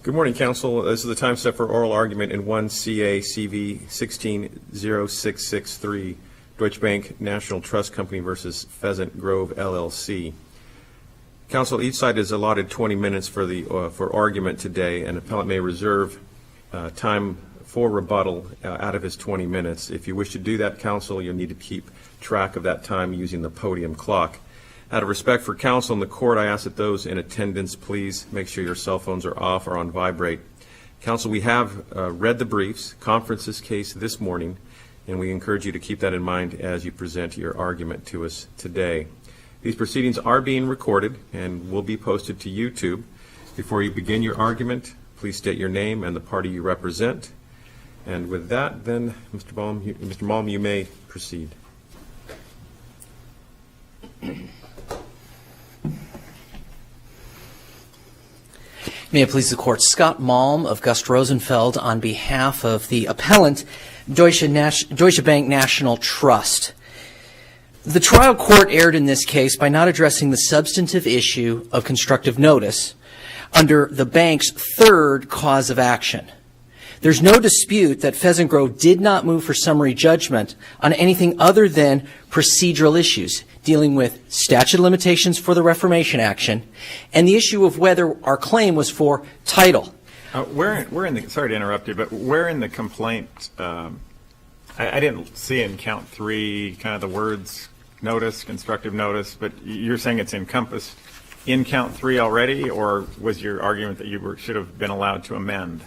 Good morning, Counsel. This is the time set for oral argument in 1 CA CV160663, Deutsche Bank National Trust Company versus Pheasant Grove, LLC. Counsel, each side is allotted 20 minutes for argument today, and appellant may reserve time for rebuttal out of his 20 minutes. If you wish to do that, Counsel, you'll need to keep track of that time using the podium clock. Out of respect for counsel in the court, I ask that those in attendance please make sure your cell phones are off or on vibrate. Counsel, we have read the briefs, conference this case this morning, and we encourage you to keep that in mind as you present your argument to us today. These proceedings are being recorded and will be posted to YouTube. Before you begin your argument, please state your name and the party you represent. And with that, then, Mr. Malm, you may proceed. May it please the Court, Scott Malm of Gust Rosenfeld on behalf of the appellant, Deutsche Bank National Trust. The trial court erred in this case by not addressing the substantive issue of constructive notice under the bank's third cause of action. There's no dispute that Pheasant Grove did not move for summary judgment on anything other than procedural issues dealing with statute of limitations for the reformation action and the issue of whether our claim was for title. Sorry to interrupt you, but where in the complaint, I didn't see in count 3 kind of the words notice, constructive notice, but you're saying it's encompassed in count 3 already, or was your argument that you should have been allowed to amend?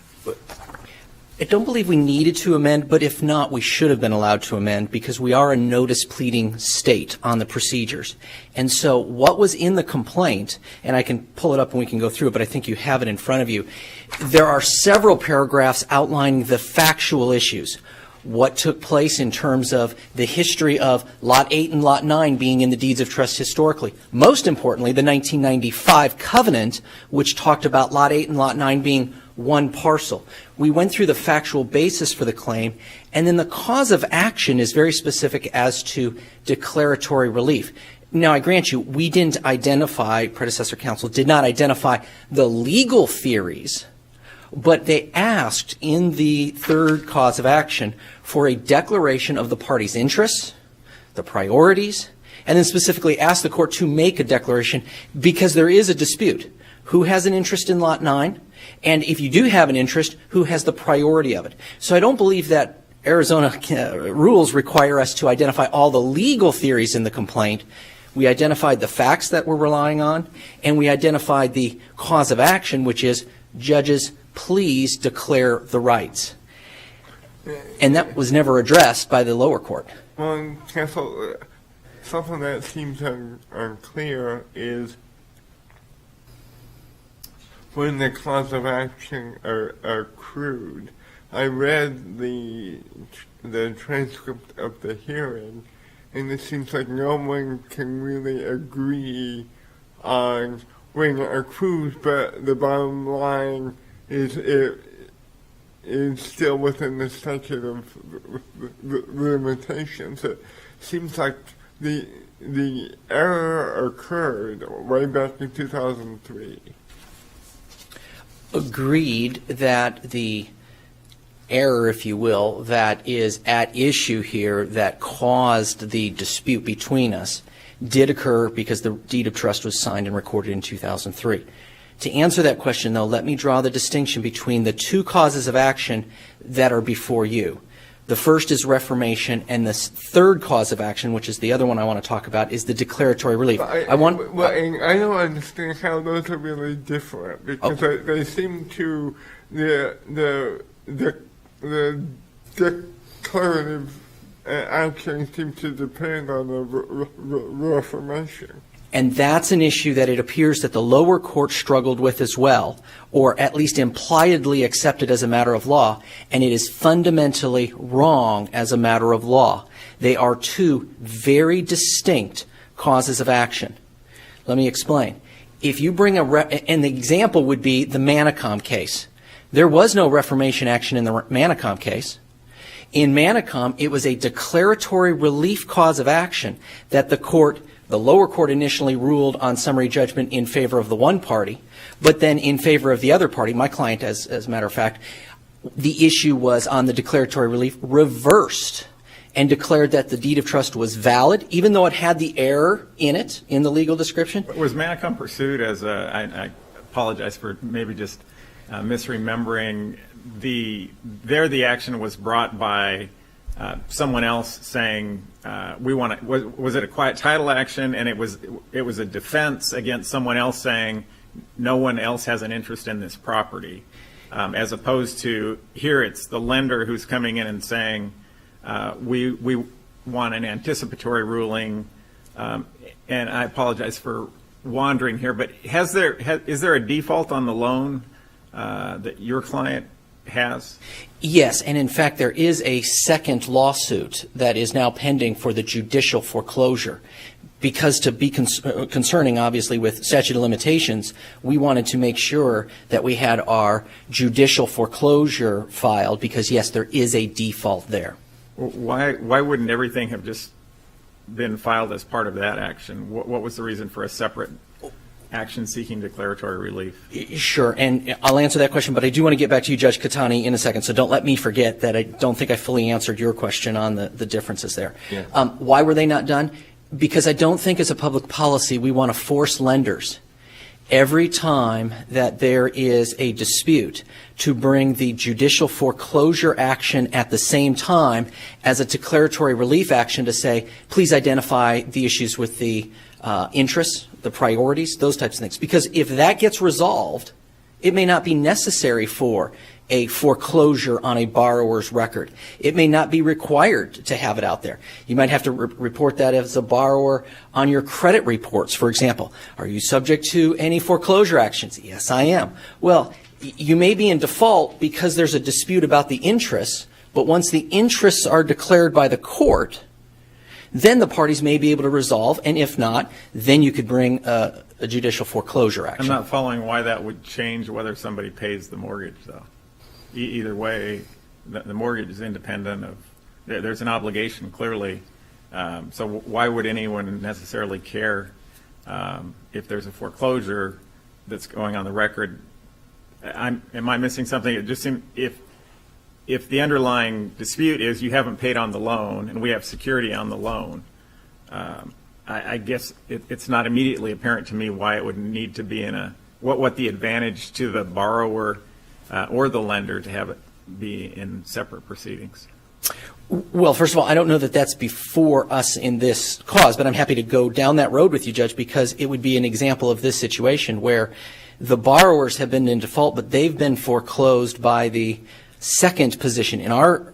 I don't believe we needed to amend, but if not, we should have been allowed to amend because we are a notice pleading state on the procedures. And so what was in the complaint, and I can pull it up and we can go through it, but I think you have it in front of you. There are several paragraphs outlining the factual issues. What took place in terms of the history of Lot 8 and Lot 9 being in the deeds of trust historically. Most importantly, the 1995 covenant, which talked about Lot 8 and Lot 9 being one parcel. We went through the factual basis for the claim, and then the cause of action is very specific as to declaratory relief. Now, I grant you, we didn't identify, predecessor counsel did not identify the legal theories, but they asked in the third cause of action for a declaration of the party's interests, the priorities, and then specifically asked the court to make a declaration because there is a dispute. Who has an interest in Lot 9? And if you do have an interest, who has the priority of it? So I don't believe that Arizona rules require us to identify all the legal theories in the complaint. We identified the facts that we're relying on, and we identified the cause of action, which is judges, please declare the rights. And that was never addressed by the lower court. Well, counsel, something that seems unclear is when the cause of action are accrued. I read the transcript of the hearing, and it seems like no one can really agree on when it accrues, but the bottom line is it is still within the statute of limitations. It seems like the error occurred way back in 2003. Agreed that the error, if you will, that is at issue here that caused the dispute between us did occur because the deed of trust was signed and recorded in 2003. To answer that question, though, let me draw the distinction between the two causes of action that are before you. The first is reformation, and the third cause of action, which is the other one I want to talk about, is the declaratory relief. I don't understand how those are really different because they seem to the declarative action seems to depend on the reformation. And that's an issue that it appears that the lower court struggled with as well, or at least impliedly accepted as a matter of law, and it is fundamentally wrong as a matter of law. They are two very distinct causes of action. Let me explain. If you bring and the example would be the Manicom case. There was no reformation action in the Manicom case. In Manicom, it was a declaratory relief cause of action that the court The lower court initially ruled on summary judgment in favor of the one party, but then in favor of the other party, my client as a matter of fact. The issue was on the declaratory relief reversed and declared that the deed of trust was valid, even though it had the error in it, in the legal description. Was Manicom pursued as I apologize for maybe just misremembering, the action was brought by someone else saying, was it a quiet title action, and it was a defense against someone else saying no one else has an interest in this property, as opposed to here it's the lender who's coming in and saying we want an anticipatory ruling, and I apologize for wandering here, but is there a default on the loan that your client has? Yes, and in fact there is a second lawsuit that is now pending for the judicial foreclosure. Because to be concerning, obviously, with statute of limitations, we wanted to make sure that we had our judicial foreclosure filed because, yes, there is a default there. Why wouldn't everything have just been filed as part of that action? What was the reason for a separate action seeking declaratory relief? Sure, and I'll answer that question, but I do want to get back to you, Judge Catani, in a second, so don't let me forget that I don't think I fully answered your question on the differences there. Yeah. Why were they not done? Because I don't think as a public policy we want to force lenders every time that there is a dispute to bring the judicial foreclosure action at the same time as a declaratory relief action to say, please identify the issues with the interests, the priorities, those types of things. Because if that gets resolved, it may not be necessary for a foreclosure on a borrower's record. It may not be required to have it out there. You might have to report that as a borrower on your credit reports, for example. Are you subject to any foreclosure actions? Yes, I am. Well, you may be in default because there's a dispute about the interests, but once the interests are declared by the court, then the parties may be able to resolve, and if not, then you could bring a judicial foreclosure action. I'm not following why that would change whether somebody pays the mortgage, though. Either way, the mortgage is independent of, there's an obligation clearly, so why would anyone necessarily care if there's a foreclosure that's going on the record? Am I missing something? It just seems, if the underlying dispute is you haven't paid on the loan and we have security on the loan, I guess it's not immediately apparent to me why it would need to be in what the advantage to the borrower or the lender to have it be in separate proceedings. Well, first of all, I don't know that that's before us in this cause, but I'm happy to go down that road with you, Judge, because it would be an example of this situation where the borrowers have been in default, but they've been foreclosed by the second position. In our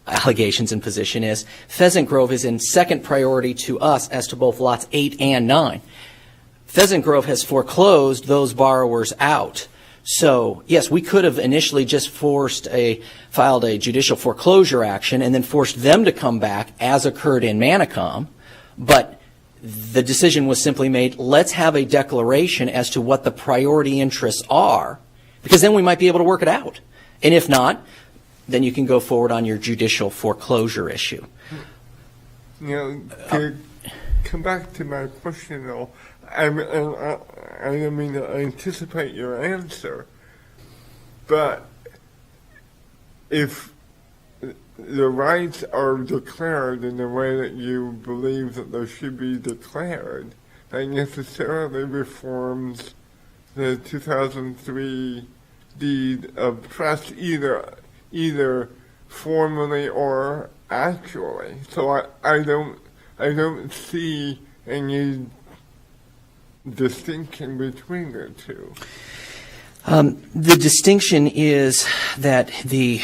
allegations and position is Pheasant Grove is in second priority to us as to both lots 8 and 9. Pheasant Grove has foreclosed those borrowers out. So, yes, we could have initially just filed a judicial foreclosure action and then forced them to come back as occurred in Manicom, but the decision was simply made, let's have a declaration as to what the priority interests are, because then we might be able to work it out. And if not, then you can go forward on your judicial foreclosure issue. You know, to come back to my question, though, I don't mean to anticipate your answer, but if the rights are declared in the way that you believe that they should be declared, that necessarily reforms the 2003 deed of trust either formally or actually. So I don't see any distinction between the two. The distinction is that the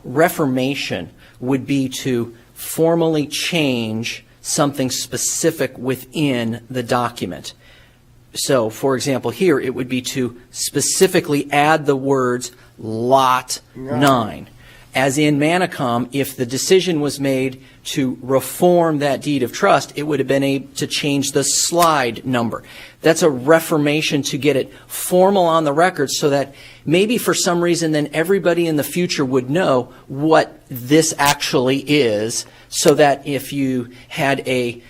reformation would be to formally change something specific within the document. So, for example, here it would be to specifically add the words Lot 9. As in Manicom, if the decision was made to reform that deed of trust, it would have been able to change the slide number. That's a reformation to get it formal on the record so that maybe for some reason then everybody in the future would know what this actually is, so that if you had a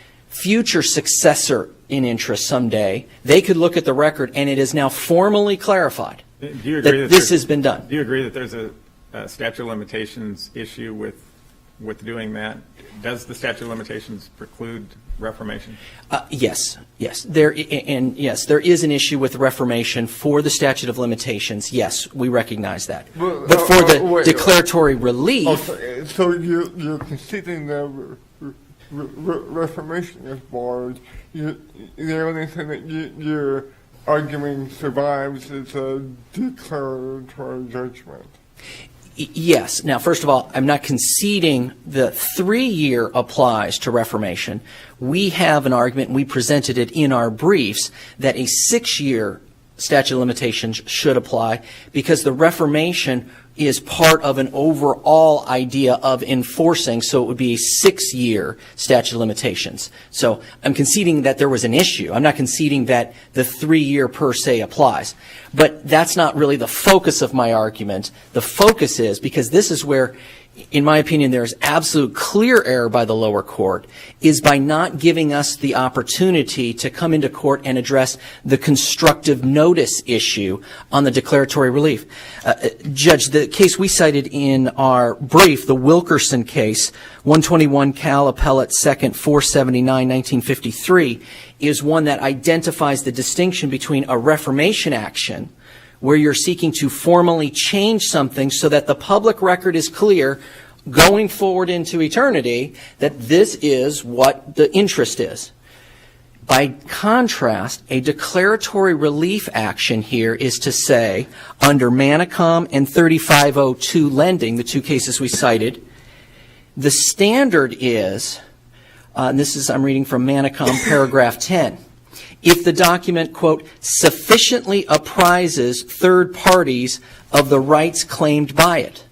future successor in interest someday, they could look at the record and it is now formally clarified Do you agree that this has been done. Do you agree that there's a statute of limitations issue with doing that? Does the statute of limitations preclude reformation? Yes. There is an issue with reformation for the statute of limitations. Yes, we recognize that. But for the declaratory relief, So you're conceding that reformation is barred. The only thing that your argument survives is a declaratory judgment. yes. Now, first of all, I'm not conceding the 3-year applies to reformation. We have an argument, and we presented it in our briefs, that a 6-year statute of limitations should apply because the reformation is part of an overall idea of enforcing, so it would be a 6-year statute of limitations. So I'm conceding that there was an issue. I'm not conceding that the 3-year per se applies. But that's not really the focus of my argument. The focus is, because this is where, in my opinion, there is absolute clear error by the lower court, is by not giving us the opportunity to come into court and address the constructive notice issue on the declaratory relief. Judge, the case we cited in our brief, the Wilkerson case, 121 Cal Appellate 2nd 479, 1953, is one that identifies the distinction between a reformation action, where you're seeking to formally change something so that the public record is clear going forward into eternity that this is what the interest is. By contrast, a declaratory relief action here is to say, under Manicom and 3502 lending, the two cases we cited, the standard is, and this is, I'm reading from Manicom paragraph 10, if the document, quote, sufficiently apprises third parties of the rights claimed by it.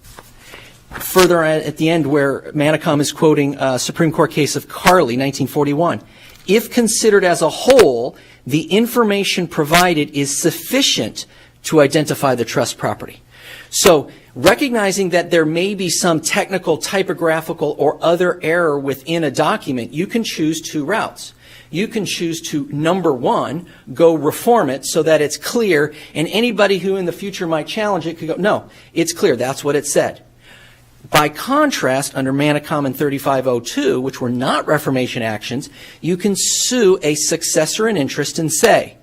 Further at the end, where Manicom is quoting a Supreme Court case of Carley, 1941, if considered as a whole, the information provided is sufficient to identify the trust property. So, recognizing that there may be some technical, typographical, or other error within a document, you can choose two routes. You can choose to, number one, go reform it so that it's clear, and anybody who in the future might challenge it could go, no, it's clear, that's what it said. By contrast, under Manicom and 3502, which were not reformation actions, you can sue a successor in interest and say,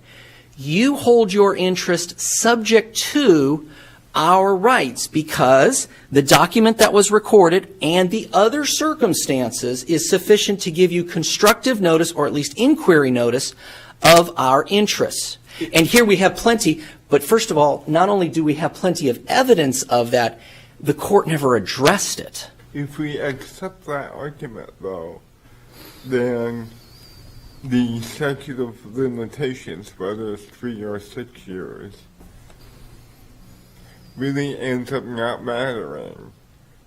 you hold your interest subject to our rights because the document that was recorded and the other circumstances is sufficient to give you constructive notice, or at least inquiry notice, of our interests. And here we have plenty, but first of all, not only do we have plenty of evidence of that, the court never addressed it. If we accept that argument, though, then the statute of limitations, whether it's 3 or 6 years, really ends up not mattering,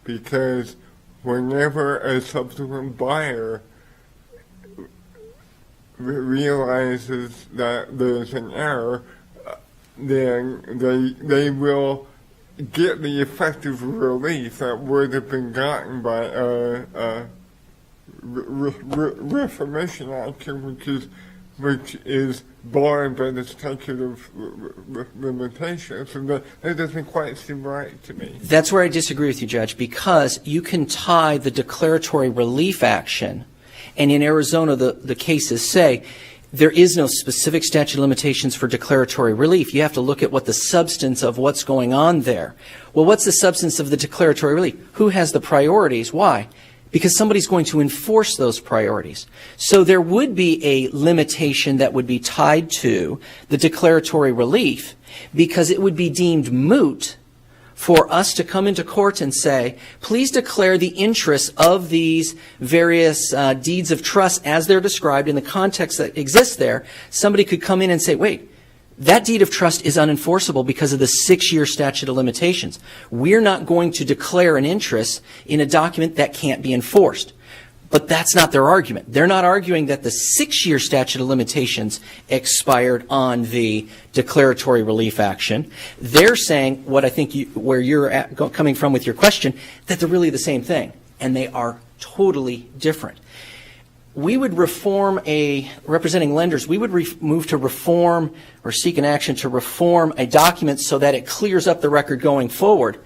because whenever a subsequent buyer realizes that there's an error, then they will get the effective relief that would have been gotten by a reformation action, which is barred by the statute of limitations. And that doesn't quite seem right to me. That's where I disagree with you, Judge, because you can tie the declaratory relief action, and in Arizona the cases say there is no specific statute of limitations for declaratory relief. You have to look at what the substance of what's going on there. Well, what's the substance of the declaratory relief? Who has the priorities? Why? Because somebody's going to enforce those priorities. So there would be a limitation that would be tied to the declaratory relief, because it would be deemed moot for us to come into court and say, please declare the interests of these various deeds of trust as they're described in the context that exists there. Somebody could come in and say, wait, that deed of trust is unenforceable because of the 6-year statute of limitations. We're not going to declare an interest in a document that can't be enforced. But that's not their argument. They're not arguing that the 6-year statute of limitations expired on the declaratory relief action. They're saying, what I think where you're coming from with your question, that they're really the same thing, and they are totally different. we would representing lenders, we would move to reform or seek an action to reform a document so that it clears up the record going forward.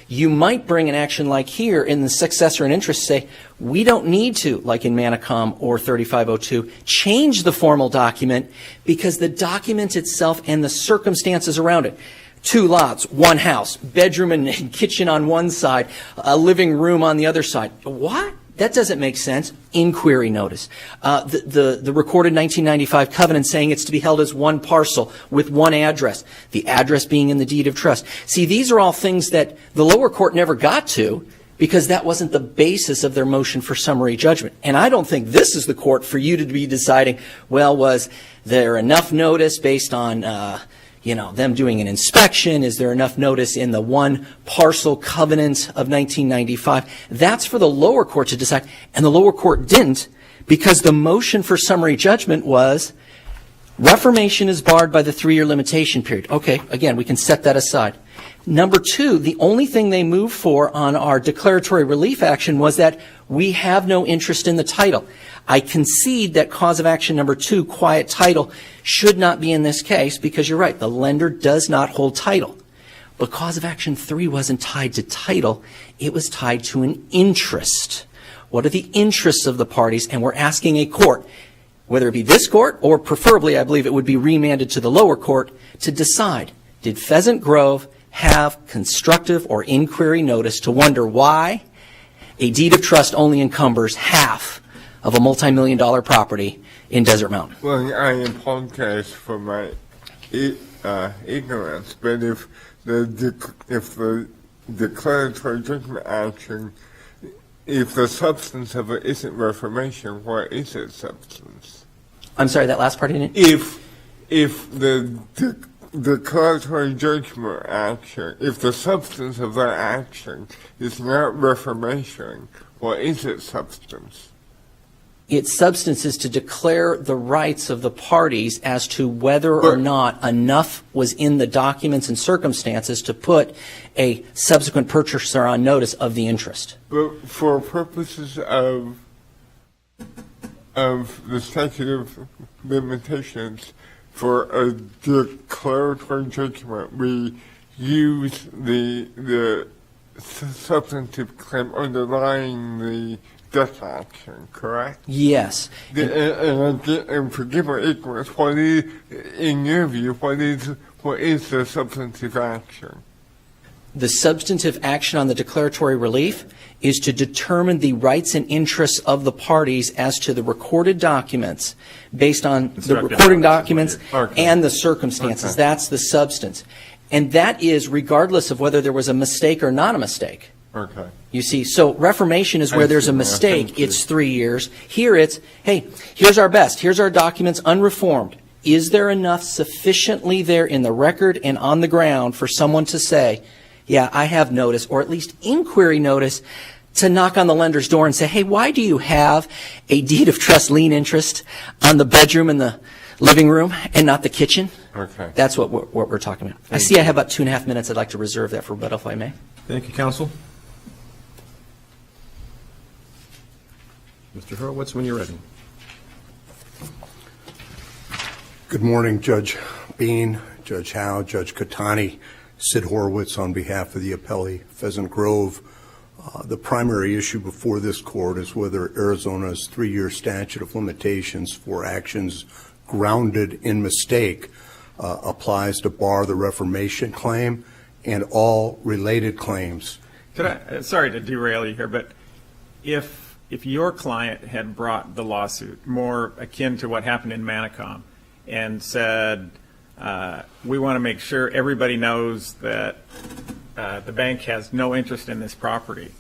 You might bring an action like here in the successor and interest, say, we don't need to, like in Manicom or 3502, change the formal document because the document itself and the circumstances around it. 2 lots, 1 house, bedroom and kitchen on one side, a living room on the other side. What? That doesn't make sense. Inquiry notice. The recorded 1995 covenant saying it's to be held as one parcel with one address, the address being in the deed of trust. See, these are all things that the lower court never got to because that wasn't the basis of their motion for summary judgment. And I don't think this is the court for you to be deciding, well, was there enough notice based on them doing an inspection? Is there enough notice in the one parcel covenant of 1995? That's for the lower court to decide. And the lower court didn't because the motion for summary judgment was reformation is barred by the 3-year limitation period. Okay, again, we can set that aside. Number 2, the only thing they moved for on our declaratory relief action was that we have no interest in the title. I concede that cause of action number 2, quiet title, should not be in this case because you're right, the lender does not hold title. But cause of action 3 wasn't tied to title, it was tied to an interest. What are the interests of the parties? And we're asking a court, whether it be this court or preferably I believe it would be remanded to the lower court, to decide, did Pheasant Grove have constructive or inquiry notice to wonder why a deed of trust only encumbers half of a multi-million-dollar property in Desert Mountain? Well, I apologize for my ignorance, but if the declaratory judgment action, if the substance of it isn't reformation, what is its substance? I'm sorry, that last part I didn't. If the declaratory judgment action, if the substance of that action is not reformation, what is its substance? Its substance is to declare the rights of the parties as to whether or not enough was in the documents and circumstances to put a subsequent purchaser on notice of the interest. But for purposes of the statute of limitations, for a declaratory judgment, we use the substantive claim underlying the death action, correct? Yes. And forgive my ignorance, what is, in your view, what is the substantive action? The substantive action on the declaratory relief is to determine the rights and interests of the parties as to the recorded documents based on the recording documents and the circumstances. Okay. That's the substance. And that is regardless of whether there was a mistake or not a mistake. Okay. You see, so reformation is where there's a mistake. It's 3 years. Here it's, hey, here's our best. Here's our documents unreformed. Is there enough sufficiently there in the record and on the ground for someone to say, yeah, I have notice, or at least inquiry notice, to knock on the lender's door and say, hey, why do you have a deed of trust lien interest on the bedroom and the living room and not the kitchen? Okay. That's what we're talking about. I see I have about 2.5 minutes. I'd like to reserve that for rebuttal, if I may. Thank you, counsel. Mr. Horowitz, when you're ready. Good morning, Judge Bean, Judge Howe, Judge Katani, Sid Horowitz on behalf of the appellee, Pheasant Grove. The primary issue before this court is whether Arizona's 3-year statute of limitations for actions grounded in mistake applies to bar the reformation claim and all related claims. Sorry to derail you here, but if your client had brought the lawsuit more akin to what happened in Manicom and said, we want to make sure everybody knows that the bank has no interest in this property,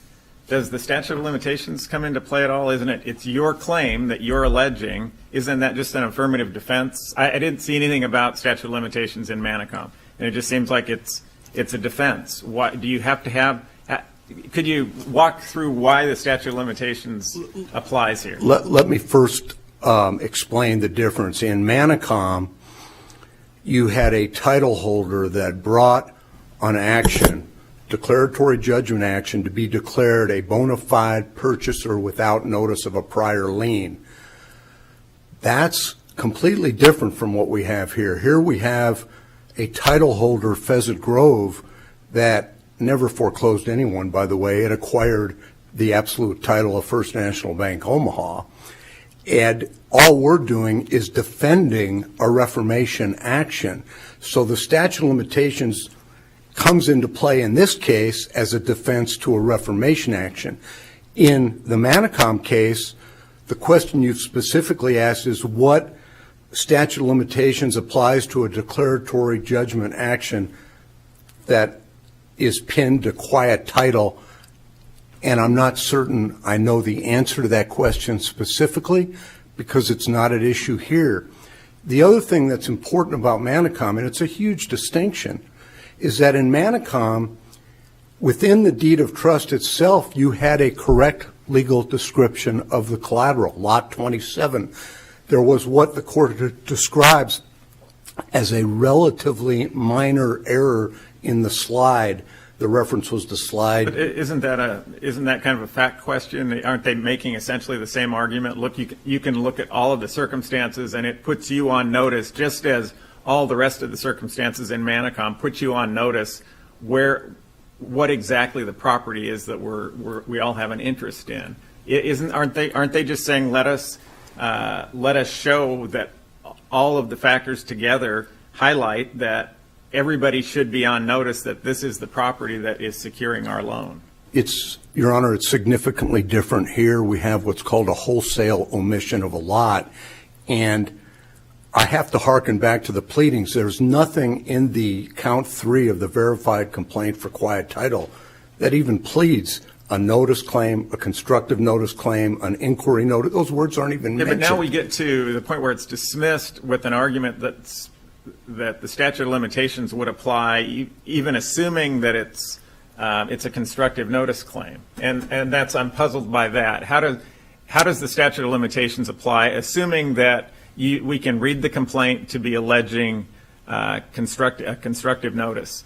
does the statute of limitations come into play at all? Isn't it? It's your claim that you're alleging. Isn't that just an affirmative defense? I didn't see anything about statute of limitations in Manicom, and it just seems like it's a defense. Why do you have to have? Could you walk through why the statute of limitations applies here? Let me first explain the difference. In Manicom, you had a title holder that brought an action, declaratory judgment action, to be declared a bona fide purchaser without notice of a prior lien. That's completely different from what we have here. Here we have a title holder, Pheasant Grove, that never foreclosed anyone, by the way. It acquired the absolute title of First National Bank Omaha. And all we're doing is defending a reformation action. So the statute of limitations comes into play in this case as a defense to a reformation action. In the Manicom case, the question you've specifically asked is what statute of limitations applies to a declaratory judgment action that is pinned to quiet title. And I'm not certain I know the answer to that question specifically because it's not at issue here. The other thing that's important about Manicom, and it's a huge distinction, is that in Manicom, within the deed of trust itself, you had a correct legal description of the collateral, Lot 27. There was what the court describes as a relatively minor error in the slide. The reference was the slide. But isn't that kind of a fact question? Aren't they making essentially the same argument? Look, you can look at all of the circumstances, and it puts you on notice, just as all the rest of the circumstances in Manicom put you on notice what exactly the property is that we all have an interest in. Aren't they just saying let us show that all of the factors together highlight that everybody should be on notice that this is the property that is securing our loan? Your Honor, it's significantly different here. We have what's called a wholesale omission of a lot, and I have to hearken back to the pleadings. There's nothing in the count 3 of the verified complaint for quiet title that even pleads a notice claim, a constructive notice claim, an inquiry notice. Those words aren't even mentioned. But now we get to the point where it's dismissed with an argument that the statute of limitations would apply, even assuming that it's a constructive notice claim, and I'm puzzled by that. How does the statute of limitations apply, assuming that we can read the complaint to be alleging constructive notice?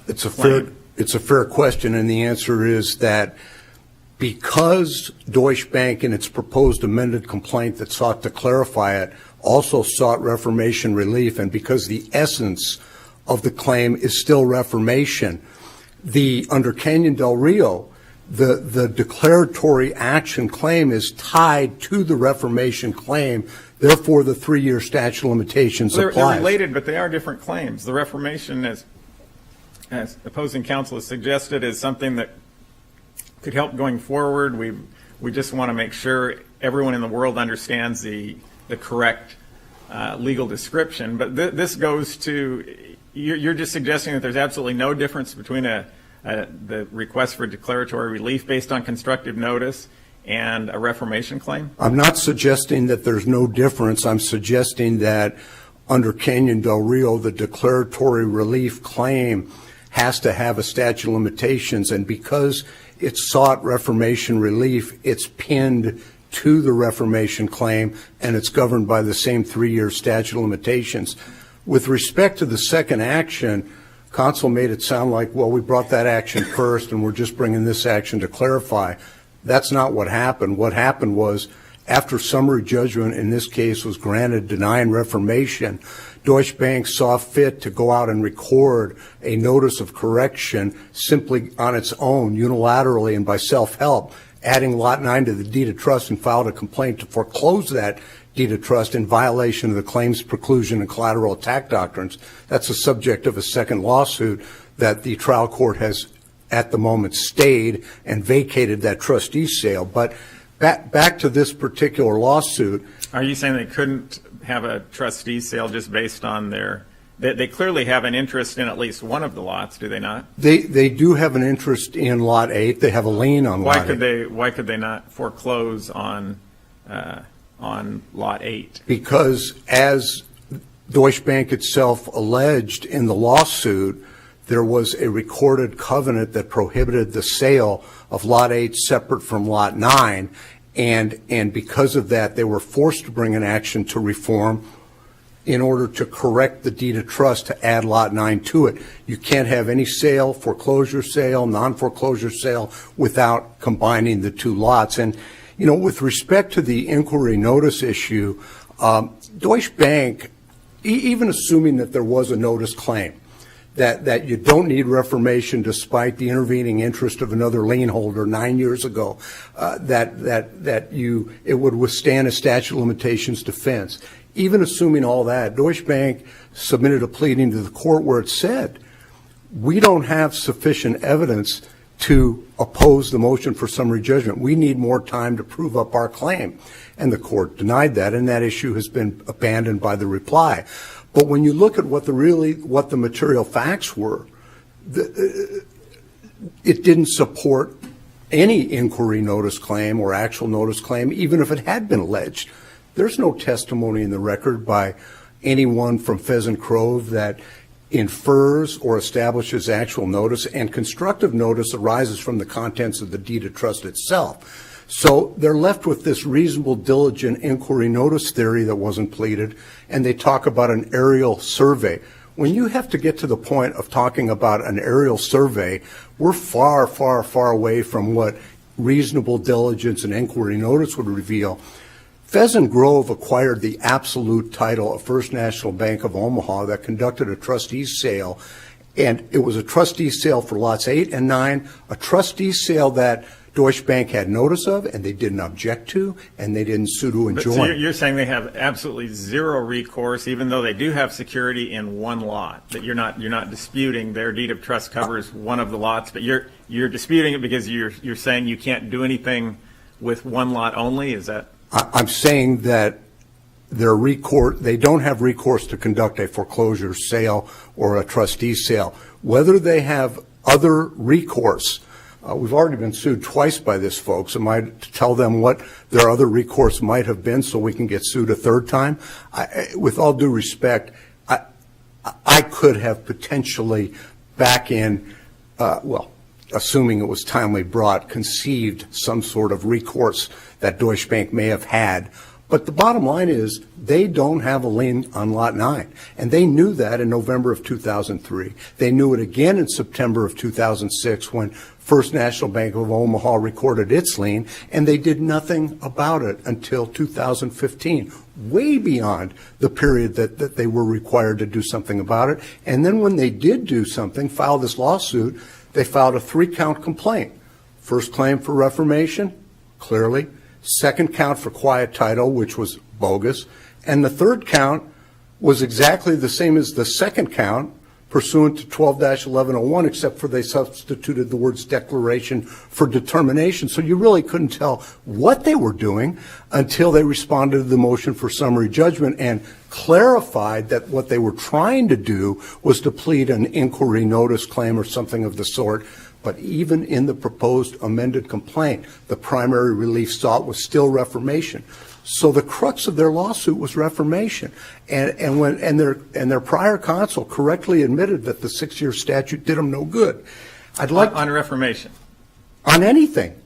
It's a fair question, and the answer is that because Deutsche Bank in its proposed amended complaint that sought to clarify it also sought reformation relief, and because the essence of the claim is still reformation, under Canyon Del Rio, the declaratory action claim is tied to the reformation claim. Therefore, the 3-year statute of limitations applies. They're related, but they are different claims. The reformation, as opposing counsel has suggested, is something that could help going forward. We just want to make sure everyone in the world understands the correct legal description. But this goes to, you're just suggesting that there's absolutely no difference between the request for declaratory relief based on constructive notice and a reformation claim? I'm not suggesting that there's no difference. I'm suggesting that under Canyon Del Rio, the declaratory relief claim has to have a statute of limitations, and because it sought reformation relief, it's pinned to the reformation claim, and it's governed by the same 3-year statute of limitations. With respect to the second action, counsel made it sound like, well, we brought that action first, and we're just bringing this action to clarify. That's not what happened. What happened was, after summary judgment in this case was granted denying reformation, Deutsche Bank saw fit to go out and record a notice of correction simply on its own, unilaterally and by self-help, adding Lot 9 to the deed of trust, and filed a complaint to foreclose that deed of trust in violation of the claims preclusion and collateral attack doctrines. That's the subject of a second lawsuit that the trial court has at the moment stayed and vacated that trustee sale. But back to this particular lawsuit. Are you saying they couldn't have a trustee sale just based on they clearly have an interest in at least one of the lots, do they not? They do have an interest in Lot 8. They have a lien on Lot 8. Why could they not foreclose on Lot 8? Because as Deutsche Bank itself alleged in the lawsuit, there was a recorded covenant that prohibited the sale of Lot 8 separate from Lot 9, and because of that, they were forced to bring an action to reform in order to correct the deed of trust to add Lot 9 to it. You can't have any sale, foreclosure sale, non-foreclosure sale, without combining the two lots. And, with respect to the inquiry notice issue, Deutsche Bank, even assuming that there was a notice claim, that you don't need reformation despite the intervening interest of another lien holder 9 years ago, it would withstand a statute of limitations defense. Even assuming all that, Deutsche Bank submitted a pleading to the court where it said, we don't have sufficient evidence to oppose the motion for summary judgment. We need more time to prove up our claim. And the court denied that, and that issue has been abandoned by the reply. But when you look at what the material facts were, it didn't support any inquiry notice claim or actual notice claim, even if it had been alleged. There's no testimony in the record by anyone from Pheasant Grove that infers or establishes actual notice, and constructive notice arises from the contents of the deed of trust itself. So they're left with this reasonable, diligent inquiry notice theory that wasn't pleaded, and they talk about an aerial survey. When you have to get to the point of talking about an aerial survey, we're far, far, far away from what reasonable diligence and inquiry notice would reveal. Pheasant Grove acquired the absolute title of First National Bank of Omaha that conducted a trustee's sale, and it was a trustee's sale for lots 8 and 9, a trustee's sale that Deutsche Bank had notice of, and they didn't object to, and they didn't sue to enjoin. So you're saying they have absolutely zero recourse, even though they do have security in one lot. That you're not disputing their deed of trust covers one of the lots, but you're disputing it because you're saying you can't do anything with one lot only. Is that? I'm saying that they don't have recourse to conduct a foreclosure sale or a trustee's sale. Whether they have other recourse. We've already been sued twice by this, folks. Am I to tell them what their other recourse might have been so we can get sued a third time? With all due respect, I could have potentially back in, assuming it was timely brought, conceived some sort of recourse that Deutsche Bank may have had. But the bottom line is they don't have a lien on Lot 9. And they knew that in November of 2003. They knew it again in September of 2006 when First National Bank of Omaha recorded its lien, and they did nothing about it until 2015, way beyond the period that they were required to do something about it. And then when they did do something, file this lawsuit, they filed a 3-count complaint. First claim for reformation, clearly. Second count for quiet title, which was bogus. And the third count was exactly the same as the second count, pursuant to 12-1101, except for they substituted the words declaration for determination. So you really couldn't tell what they were doing until they responded to the motion for summary judgment and clarified that what they were trying to do was to plead an inquiry notice claim or something of the sort. But even in the proposed amended complaint, the primary relief sought was still reformation. So the crux of their lawsuit was reformation, and their prior counsel correctly admitted that the 6-year statute did them no good. I'd like on reformation, on anything.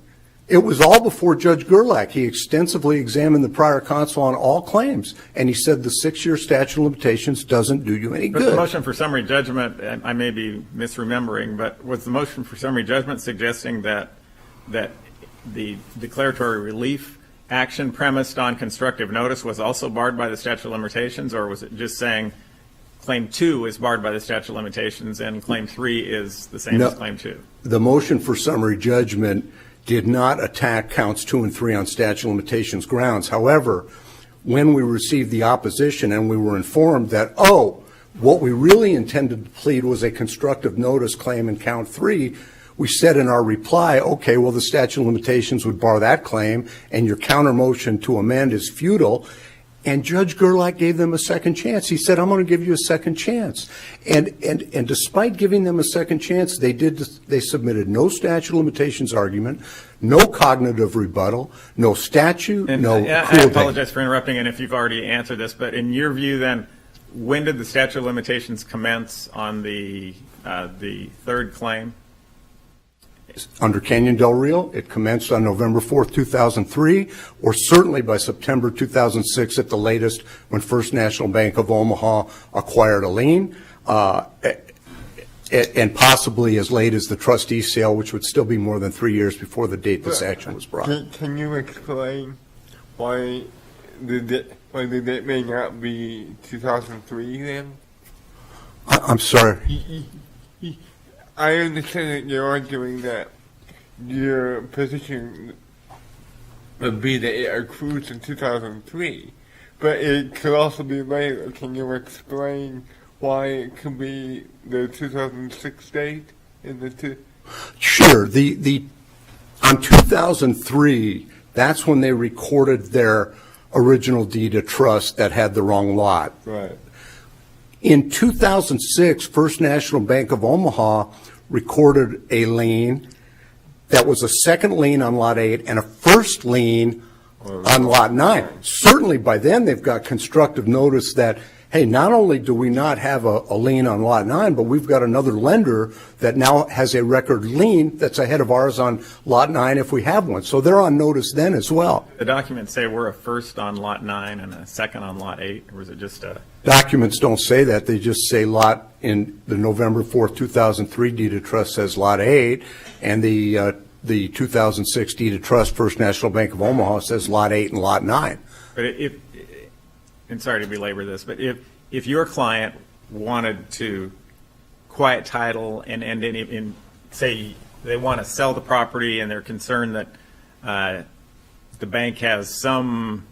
It was all before Judge Gerlach. He extensively examined the prior counsel on all claims, and he said the 6-year statute of limitations doesn't do you any but good. the motion for summary judgment, and I may be misremembering, but was the motion for summary judgment suggesting that the declaratory relief action premised on constructive notice was also barred by the statute of limitations, or was it just saying Claim 2 is barred by the statute of limitations and Claim 3 is the same as Claim 2? The motion for summary judgment did not attack counts 2 and 3 on statute of limitations grounds. However, when we received the opposition and we were informed that, what we really intended to plead was a constructive notice claim in count 3, we said in our reply, okay, well, the statute of limitations would bar that claim, and your counter motion to amend is futile. And Judge Gerlach gave them a second chance. He said, I'm going to give you a second chance. And despite giving them a second chance, they submitted no statute of limitations argument, no cognitive rebuttal, no statute, and no I apologize for interrupting, and if you've already answered this, but in your view then, when did the statute of limitations commence on the third claim? Under Canyon Del Rio, it commenced on November 4th, 2003, or certainly by September 2006 at the latest when First National Bank of Omaha acquired a lien, and possibly as late as the trustee sale, which would still be more than 3 years before the date this action was brought. Can you explain why the whether that may not be 2003 then? I'm sorry. I understand that you're arguing that your position would be that it accrues in 2003, but it could also be later. Can you explain why it could be the 2006 date in the two? Sure. On 2003, that's when they recorded their original deed of trust that had the wrong lot. Right. In 2006, First National Bank of Omaha recorded a lien that was a second lien on Lot 8 and a first lien on Lot 9. Certainly by then they've got constructive notice that, hey, not only do we not have a lien on Lot 9, but we've got another lender that now has a record lien that's ahead of ours on Lot 9 if we have one. So they're on notice then as well. The documents say we're a first on Lot 9 and a second on Lot 8, or is it just a... Documents don't say that. They just say lot in the November 4th, 2003 deed of trust says Lot 8, and the 2006 deed of trust, First National Bank of Omaha, says Lot 8 and Lot 9. But and sorry to belabor this, but if your client wanted to quiet title and say they want to sell the property and they're concerned that the bank has some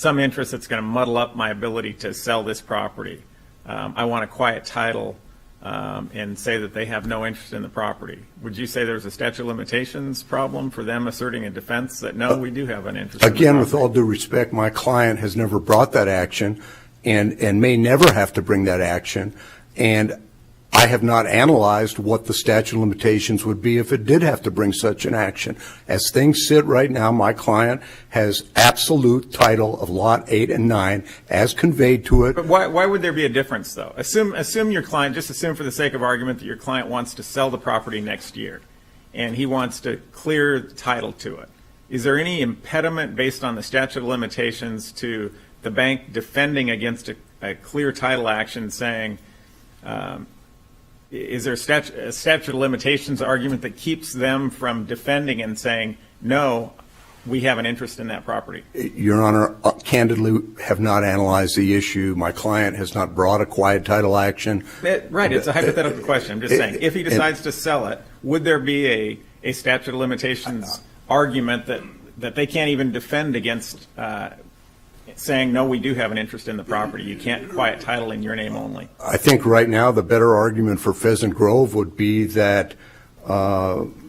interest that's going to muddle up my ability to sell this property, I want a quiet title and say that they have no interest in the property. Would you say there's a statute of limitations problem for them asserting a defense that, no, we do have an interest in the Again, with property? all due respect, my client has never brought that action and may never have to bring that action. And I have not analyzed what the statute of limitations would be if it did have to bring such an action. As things sit right now, my client has absolute title of Lot 8 and 9 as conveyed to it. But why would there be a difference, though? Assume your client, just assume for the sake of argument that your client wants to sell the property next year, and he wants to clear title to it. Is there any impediment based on the statute of limitations to the bank defending against a clear title action saying, is there a statute of limitations argument that keeps them from defending and saying, no, we have an interest in that property? Your Honor, candidly have not analyzed the issue. My client has not brought a quiet title action. Right, it's a hypothetical question. I'm just saying, if he decides to sell it, would there be a statute of limitations argument that they can't even defend against saying, no, we do have an interest in the property. You can't quiet title in your name only? I think right now the better argument for Pheasant Grove would be that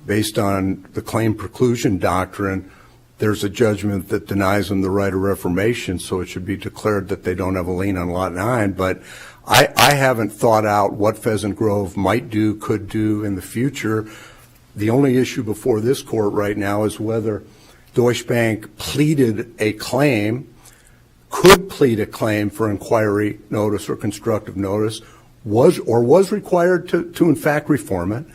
based on the claim preclusion doctrine, there's a judgment that denies them the right of reformation, so it should be declared that they don't have a lien on Lot 9. But I haven't thought out what Pheasant Grove might do, could do in the future. The only issue before this court right now is whether Deutsche Bank pleaded a claim, could plead a claim for inquiry notice or constructive notice, was required to in fact reform it.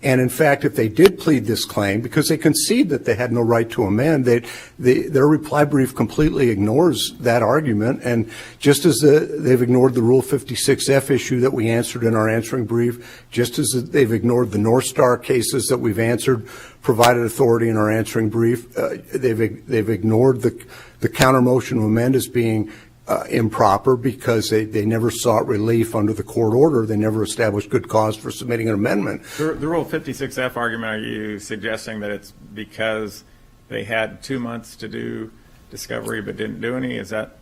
And in fact, if they did plead this claim, because they concede that they had no right to amend, their reply brief completely ignores that argument. And just as they've ignored the Rule 56F issue that we answered in our answering brief, just as they've ignored the North Star cases that we've answered, provided authority in our answering brief, they've ignored the counter motion to amend as being improper because they never sought relief under the court order. They never established good cause for submitting an amendment. The Rule 56F argument, are you suggesting that it's because they had 2 months to do discovery but didn't do any? Is that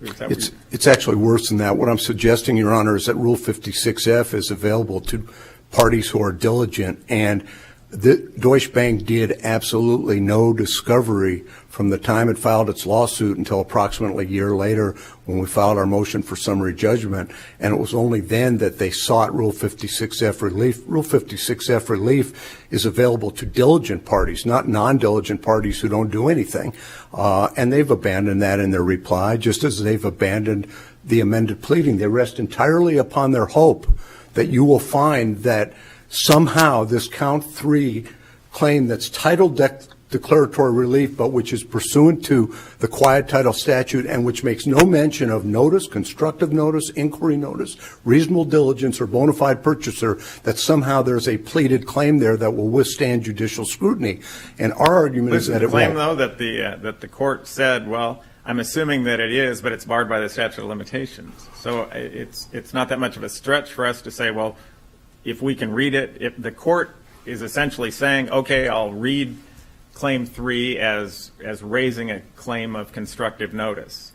It's actually worse than that. What I'm suggesting, Your Honor, is that Rule 56F is available to parties who are diligent, and the Deutsche Bank did absolutely no discovery from the time it filed its lawsuit until approximately a year later when we filed our motion for summary judgment, and it was only then that they sought Rule 56F relief. Rule 56F relief is available to diligent parties, not non-diligent parties who don't do anything, and they've abandoned that in their reply, just as they've abandoned the amended pleading. They rest entirely upon their hope that you will find that somehow this count 3 claim that's titled declaratory relief, but which is pursuant to the quiet title statute and which makes no mention of notice, constructive notice, inquiry notice, reasonable diligence, or bona fide purchaser, that somehow there's a pleaded claim there that will withstand judicial scrutiny. And our argument is that it won't. Claim, though, that the court said, well, I'm assuming that it is, but it's barred by the statute of limitations. So it's not that much of a stretch for us to say, well, if we can read it, if the court is essentially saying, okay, I'll read Claim 3 as raising a claim of constructive notice,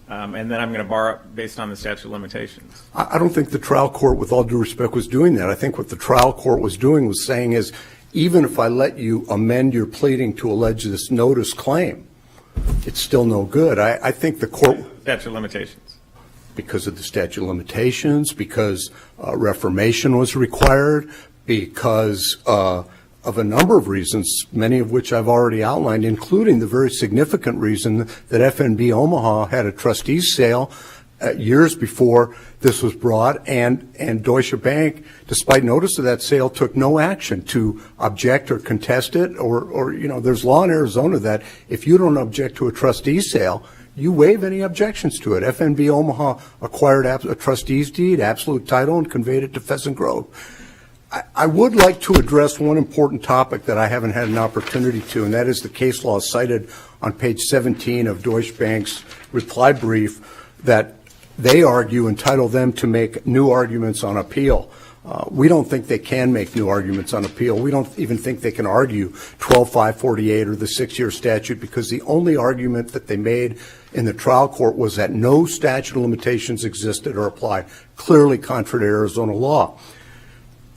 and then I'm going to bar it based on the statute of limitations. I don't think the trial court, with all due respect, was doing that. I think what the trial court was doing was saying is, even if I let you amend your pleading to allege this notice claim, it's still no good. I think the court... Statute of limitations. Because of the statute of limitations, because reformation was required, because of a number of reasons, many of which I've already outlined, including the very significant reason that FNB Omaha had a trustees sale years before this was brought, and Deutsche Bank, despite notice of that sale, took no action to object or contest it, or there's law in Arizona that if you don't object to a trustees sale, you waive any objections to it. FNB Omaha acquired a trustees deed, absolute title, and conveyed it to Pheasant Grove. I would like to address one important topic that I haven't had an opportunity to, and that is the case law cited on page 17 of Deutsche Bank's reply brief that they argue entitle them to make new arguments on appeal. We don't think they can make new arguments on appeal. We don't even think they can argue 12-548 or the 6-year statute, because the only argument that they made in the trial court was that no statute of limitations existed or applied, clearly contrary to Arizona law.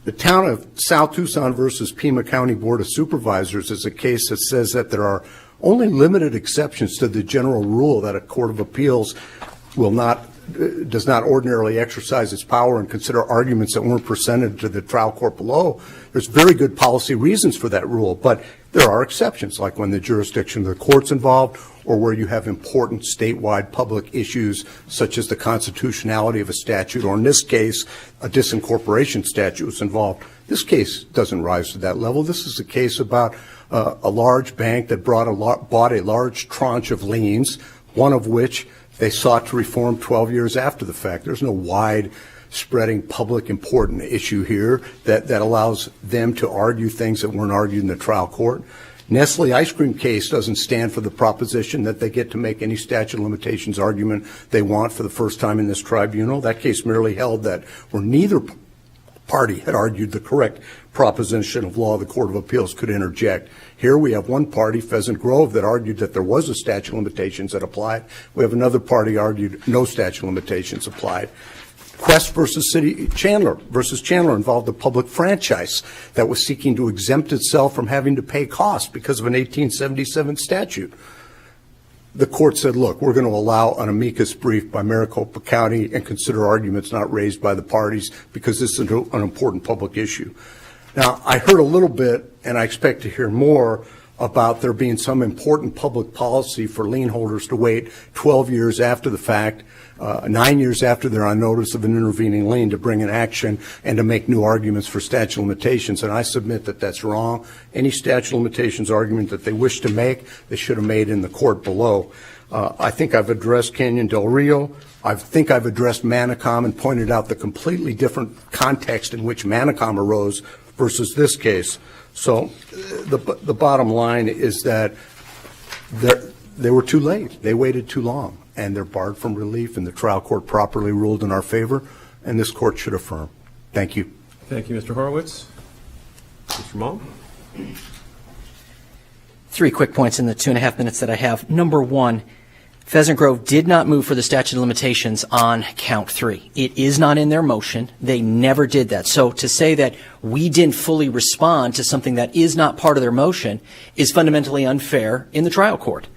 The town of South Tucson versus Pima County Board of Supervisors is a case that says that there are only limited exceptions to the general rule that a court of appeals does not ordinarily exercise its power and consider arguments that weren't presented to the trial court below. There's very good policy reasons for that rule, but there are exceptions, like when the jurisdiction of the court's involved, or where you have important statewide public issues such as the constitutionality of a statute, or in this case, a disincorporation statute was involved. This case doesn't rise to that level. This is a case about a large bank that bought a large tranche of liens, one of which they sought to reform 12 years after the fact. There's no wide-spreading public important issue here that allows them to argue things that weren't argued in the trial court. Nestle ice cream case doesn't stand for the proposition that they get to make any statute of limitations argument they want for the first time in this tribunal. That case merely held that where neither party had argued the correct proposition of law, the Court of Appeals could interject. Here we have one party, Pheasant Grove, that argued that there was a statute of limitations that applied. We have another party argued no statute of limitations applied. Quest versus Chandler involved a public franchise that was seeking to exempt itself from having to pay costs because of an 1877 statute. The court said, look, we're going to allow an amicus brief by Maricopa County and consider arguments not raised by the parties because this is an important public issue. Now, I heard a little bit, and I expect to hear more, about there being some important public policy for lien holders to wait 12 years after the fact, 9 years after they're on notice of an intervening lien, to bring an action and to make new arguments for statute of limitations. And I submit that that's wrong. Any statute of limitations argument that they wish to make, they should have made in the court below. I think I've addressed Canyon Del Rio. I think I've addressed Manicom and pointed out the completely different context in which Manicom arose versus this case. So the bottom line is that they were too late. They waited too long, and they're barred from relief, and the trial court properly ruled in our favor, and this court should affirm. Thank you. Thank you, Mr. Horowitz. Mr. Mull? 3 quick points in the 2.5 minutes that I have. Number 1, Pheasant Grove did not move for the statute of limitations on count 3. It is not in their motion. They never did that. So to say that we didn't fully respond to something that is not part of their motion is fundamentally unfair in the trial court.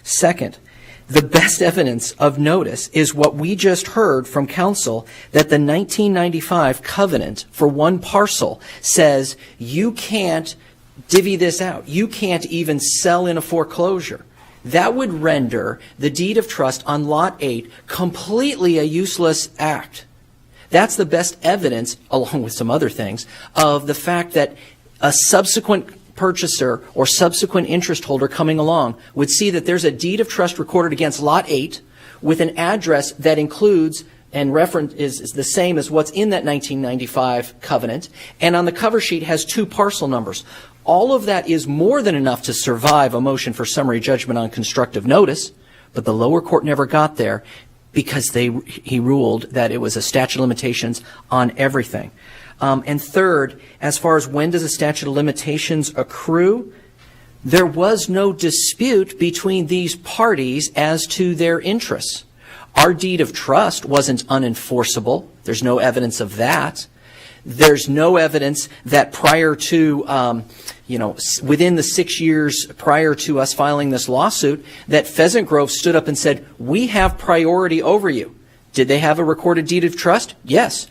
Second, the best evidence of notice is what we just heard from counsel, that the 1995 covenant for one parcel says you can't divvy this out. You can't even sell in a foreclosure. That would render the deed of trust on Lot 8 completely a useless act. That's the best evidence, along with some other things, of the fact that a subsequent purchaser or subsequent interest holder coming along would see that there's a deed of trust recorded against Lot 8 with an address that includes and reference is the same as what's in that 1995 covenant, and on the cover sheet has 2 parcel numbers. All of that is more than enough to survive a motion for summary judgment on constructive notice, But the lower court never got there because he ruled that it was a statute of limitations on everything. And third, as far as when does a statute of limitations accrue, there was no dispute between these parties as to their interests. Our deed of trust wasn't unenforceable. There's no evidence of that. There's no evidence that prior to, within the 6 years prior to us filing this lawsuit, that Pheasant Grove stood up and said, we have priority over you. Did they have a recorded deed of trust? Yes.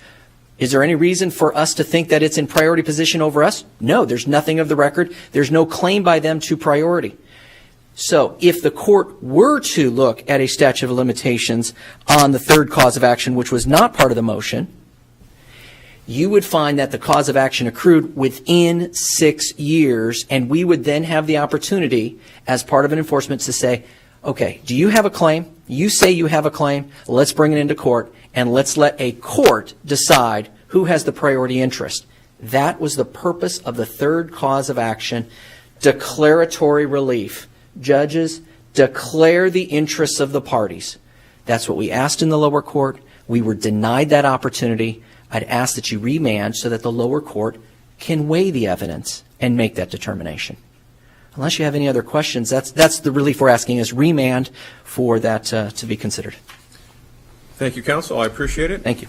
Is there any reason for us to think that it's in priority position over us? No, there's nothing of the record. There's no claim by them to priority. So if the court were to look at a statute of limitations on the third cause of action, which was not part of the motion, you would find that the cause of action accrued within 6 years, and we would then have the opportunity, as part of an enforcement, to say, okay, do you have a claim? You say you have a claim. Let's bring it into court, and let's let a court decide who has the priority interest. That was the purpose of the third cause of action, declaratory relief. Judges, declare the interests of the parties. That's what we asked in the lower court. We were denied that opportunity. I'd ask that you remand so that the lower court can weigh the evidence and make that determination. Unless you have any other questions, that's the relief we're asking, is remand for that to be considered. Thank you, counsel. I appreciate it. Thank you.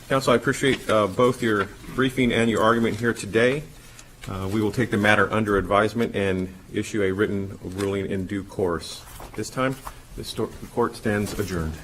Counsel, I appreciate both your briefing and your argument here today. We will take the matter under advisement and issue a written ruling in due course. This time, the court stands adjourned.